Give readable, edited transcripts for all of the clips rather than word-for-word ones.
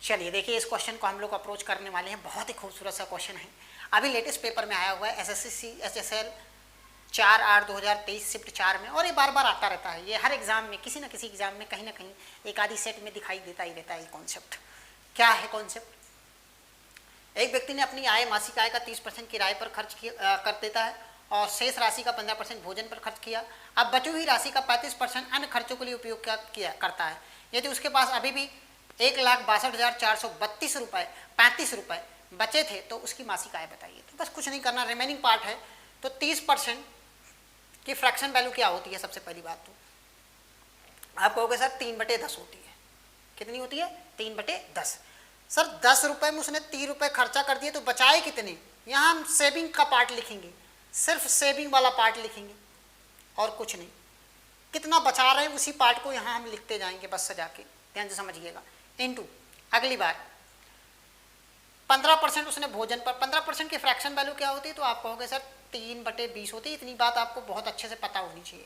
चलिए देखिए, इस क्वेश्चन को हम लोग अप्रोच करने वाले हैं। बहुत ही खूबसूरत सा क्वेश्चन है, अभी लेटेस्ट पेपर में आया हुआ है SSC HSL 4/8/2023 शिफ्ट 4 में, और ये बार बार आता रहता है। ये हर एग्जाम में, किसी न किसी एग्जाम में कहीं ना कहीं एक आधी सेट में दिखाई देता ही रहता है। ये कॉन्सेप्ट क्या है? कॉन्सेप्ट, एक व्यक्ति ने अपनी आय, मासिक आय का 30% किराए पर खर्च कर देता है और शेष राशि का 15% भोजन पर खर्च किया। अब बची हुई राशि का 35% अन्य खर्चों के लिए उपयोग करता है। यदि उसके पास अभी भी 1,62,432 रुपये 35 रुपये बचे थे तो उसकी मासिक आय बताइए। तो बस कुछ नहीं करना, रिमेनिंग पार्ट है। तो 30% की फ्रैक्शन वैल्यू क्या होती है? सबसे पहली बात तो आप कहोगे सर 3/10 होती है। कितनी होती है? 3/10। सर 10 रुपये में उसने 3 रुपये खर्चा कर दिए तो बचाए कितने? यहाँ हम सेविंग का पार्ट लिखेंगे, सिर्फ सेविंग वाला पार्ट लिखेंगे और कुछ नहीं। कितना बचा रहे हैं उसी पार्ट को यहाँ हम लिखते जाएंगे बस सजा के, ध्यान से समझिएगा। इनटू अगली बार 15% उसने भोजन पर, 15% की फ्रैक्शन वैल्यू क्या होती है? तो आप कहोगे सर 3/20 होती है। इतनी बात आपको बहुत अच्छे से पता होनी चाहिए।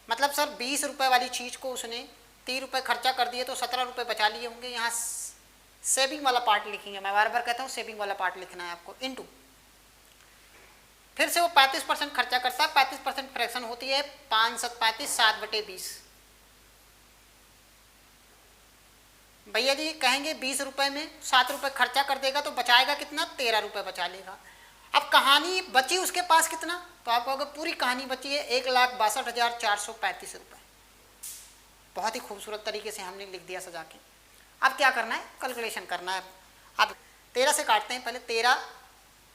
मतलब सर 20 रुपये वाली चीज़ को उसने 3 रुपये खर्चा कर दिए तो 17 रुपये बचा लिए होंगे। यहाँ सेविंग वाला पार्ट लिखेंगे, मैं बार बार कहता हूँ सेविंग वाला पार्ट लिखना है आपको। इनटू फिर से वो 35% खर्चा करता है, 35% फ्रैक्शन होती है 5 7 35 7/20। भैया जी कहेंगे 20 रुपये में 7 रुपये खर्चा कर देगा तो बचाएगा कितना? 13 रुपये बचा लेगा। अब कहानी बची उसके पास कितना? तो आप कहोगे पूरी कहानी बची है 1,62,435 रुपये। बहुत ही खूबसूरत तरीके से हमने लिख दिया सजा के। अब क्या करना है? कैलकुलेशन करना है। अब 13 से काटते हैं पहले। 13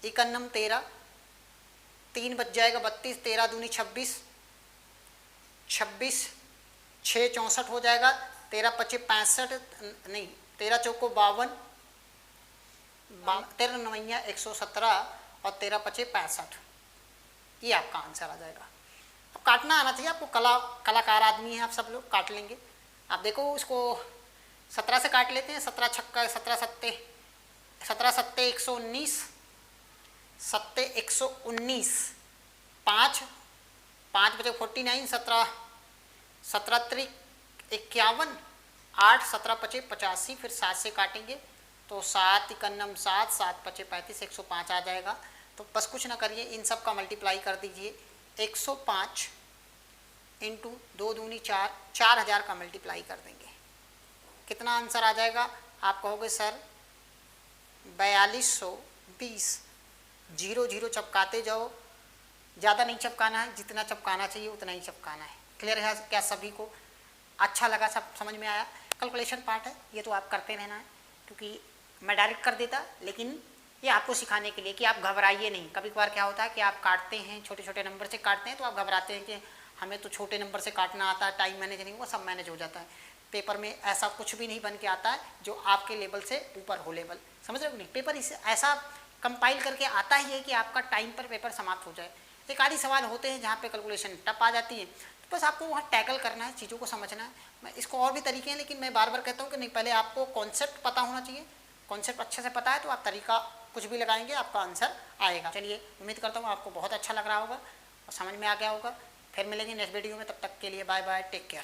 इकन्नम 13, 3 बच जाएगा 32, 13 दूनी 26, 26 6 64 हो जाएगा। 13 पचे 65 नहीं, 13 चौको 52, 13 नवैया 117 और 13 पचे 65। ये आपका आंसर आ जाएगा। अब काटना आना चाहिए आपको, कलाकार आदमी हैं आप, सब लोग काट लेंगे। आप देखो उसको 17 से काट लेते हैं। 17 छक्का 17 सत्ते 17 सत्ते 119, सत्ते 119, 5 बचे 49, 17 त्रिक 51, 8 17 पचे 85। फिर 7 से काटेंगे तो 7 इकन्नम 7, 7 पचे 35, 105 आ जाएगा। तो बस कुछ ना करिए, इन सब का मल्टीप्लाई कर दीजिए। 105 इंटू 2 दूनी 4, 4000 का मल्टीप्लाई कर देंगे। कितना आंसर आ जाएगा? आप कहोगे सर 4220। 0 0 चपकाते जाओ, ज़्यादा नहीं चपकाना है, जितना चपकाना चाहिए उतना ही चपकाना है। क्लियर है क्या सभी को? अच्छा लगा? सब समझ में आया? कैलकुलेशन पार्ट है ये, तो आप करते रहना है, क्योंकि मैं डायरेक्ट कर देता, लेकिन ये आपको सिखाने के लिए कि आप घबराइए नहीं। कभी कभार क्या होता है कि आप काटते हैं, छोटे छोटे नंबर से काटते हैं तो आप घबराते हैं कि हमें तो छोटे नंबर से काटना आता है, टाइम मैनेज नहीं हुआ, सब मैनेज हो जाता है। पेपर में ऐसा कुछ भी नहीं बन के आता है जो आपके लेवल से ऊपर हो लेवल, समझ रहे हो नहीं? पेपर इसे ऐसा कंपाइल करके आता ही है कि आपका टाइम पर पेपर समाप्त हो जाए। एक आधी सवाल होते हैं जहाँ पे कैलकुलेशन टप आ जाती है, तो बस आपको वहाँ टैकल करना है, चीज़ों को समझना है। मैं इसको और भी तरीके हैं, लेकिन मैं बार बार कहता हूँ कि नहीं, पहले आपको कॉन्सेप्ट पता होना चाहिए। कॉन्सेप्ट अच्छे से पता है तो आप तरीका कुछ भी लगाएंगे आपका आंसर आएगा। चलिए, उम्मीद करता हूँ आपको बहुत अच्छा लग रहा होगा और समझ में आ गया होगा। फिर मिलेंगे नेक्स्ट वीडियो में, तब तक के लिए बाय बाय, टेक केयर।